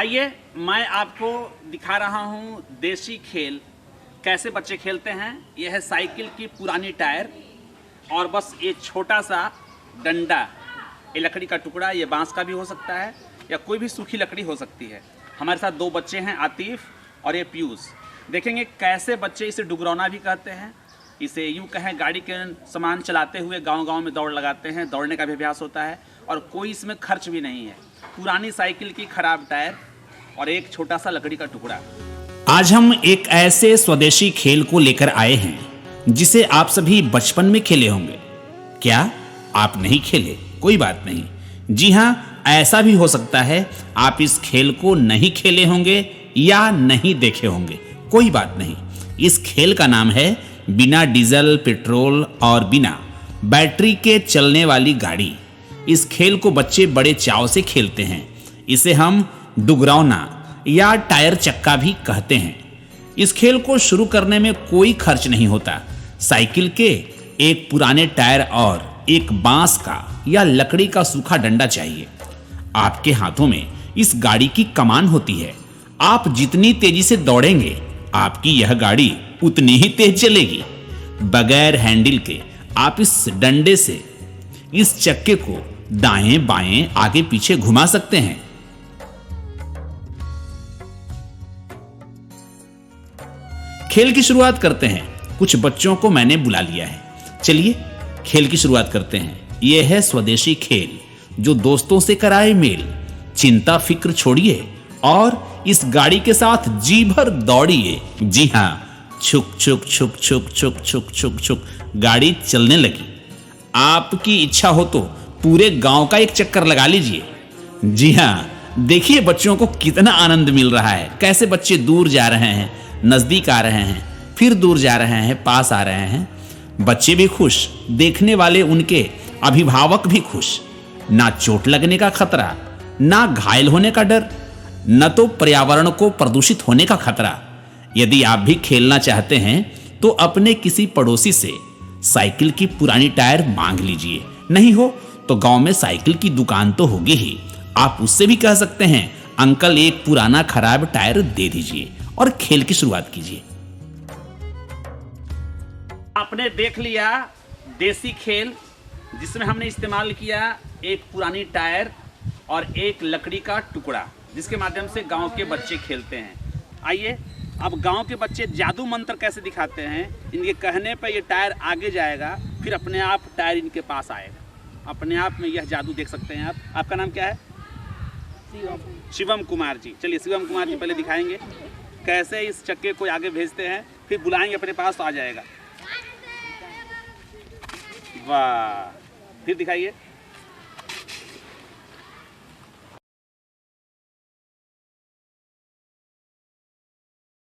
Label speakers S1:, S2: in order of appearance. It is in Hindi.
S1: आइए मैं आपको दिखा रहा हूँ देसी खेल कैसे बच्चे खेलते हैं। यह है साइकिल की पुरानी टायर और बस ये छोटा सा डंडा, ये लकड़ी का टुकड़ा, ये बांस का भी हो सकता है या कोई भी सूखी लकड़ी हो सकती है। हमारे साथ दो बच्चे हैं, आतिफ और ये पीयूष। देखेंगे कैसे बच्चे इसे डुगरौना भी कहते हैं, इसे यूँ कहें गाड़ी के सामान चलाते हुए गांव-गांव में दौड़ लगाते हैं, दौड़ने का भी अभ्यास होता है और कोई इसमें खर्च भी नहीं है। पुरानी साइकिल की खराब टायर और एक छोटा सा लकड़ी का टुकड़ा।
S2: आज हम एक ऐसे स्वदेशी खेल को लेकर आए हैं जिसे आप सभी बचपन में खेले होंगे। क्या आप नहीं खेले? कोई बात नहीं। जी हाँ, ऐसा भी हो सकता है आप इस खेल को नहीं खेले होंगे या नहीं देखे होंगे, कोई बात नहीं। इस खेल का नाम है बिना डीजल, पेट्रोल और बिना बैटरी के चलने वाली गाड़ी। इस खेल को बच्चे बड़े चाव से खेलते हैं। इसे हम डुगरौना या टायर चक्का भी कहते हैं। इस खेल को शुरू करने में कोई खर्च नहीं होता। साइकिल के एक पुराने टायर और एक बांस का या लकड़ी का सूखा डंडा चाहिए। आपके हाथों में इस गाड़ी की कमान होती है। आप जितनी तेजी से दौड़ेंगे आपकी यह गाड़ी उतनी ही तेज चलेगी। बगैर हैंडल के आप इस डंडे से इस चक्के को दाएं बाएं आगे पीछे घुमा सकते हैं। खेल की शुरुआत करते हैं। कुछ बच्चों को मैंने बुला लिया है, चलिए खेल की शुरुआत करते हैं। यह है स्वदेशी खेल जो दोस्तों से कराए मेल। चिंता फिक्र छोड़िए और इस गाड़ी के साथ जी भर दौड़िए। जी हाँ, छुक छुक छुक छुक छुक छुक छुक छुक गाड़ी चलने लगी। आपकी इच्छा हो तो पूरे गांव का एक चक्कर लगा लीजिए। जी हाँ, देखिए बच्चों को कितना आनंद मिल रहा है। कैसे बच्चे दूर जा रहे हैं, नजदीक आ रहे हैं, फिर दूर जा रहे हैं, पास आ रहे हैं। बच्चे भी खुश, देखने वाले उनके अभिभावक भी खुश। ना चोट लगने का खतरा, ना घायल होने का डर, न तो पर्यावरण को प्रदूषित होने का खतरा। यदि आप भी खेलना चाहते हैं तो अपने किसी पड़ोसी से साइकिल की पुरानी टायर मांग लीजिए। नहीं हो तो गांव में साइकिल की दुकान तो होगी ही, आप उससे भी कह सकते हैं अंकल एक पुराना खराब टायर दे दीजिए और खेल की शुरुआत कीजिए।
S1: आपने देख लिया देसी खेल जिसमें हमने इस्तेमाल किया एक पुरानी टायर और एक लकड़ी का टुकड़ा, जिसके माध्यम से गांव के बच्चे खेलते हैं। आइए अब गांव के बच्चे जादू मंत्र कैसे दिखाते हैं। इनके कहने पर ये टायर आगे जाएगा, फिर अपने आप टायर इनके पास आएगा। अपने आप में यह जादू देख सकते हैं आप। आपका नाम क्या है? शिवम कुमार जी। चलिए शिवम कुमार जी पहले दिखाएंगे कैसे इस चक्के को आगे भेजते हैं, फिर बुलाएंगे अपने पास तो आ जाएगा। वाह, फिर दिखाइए।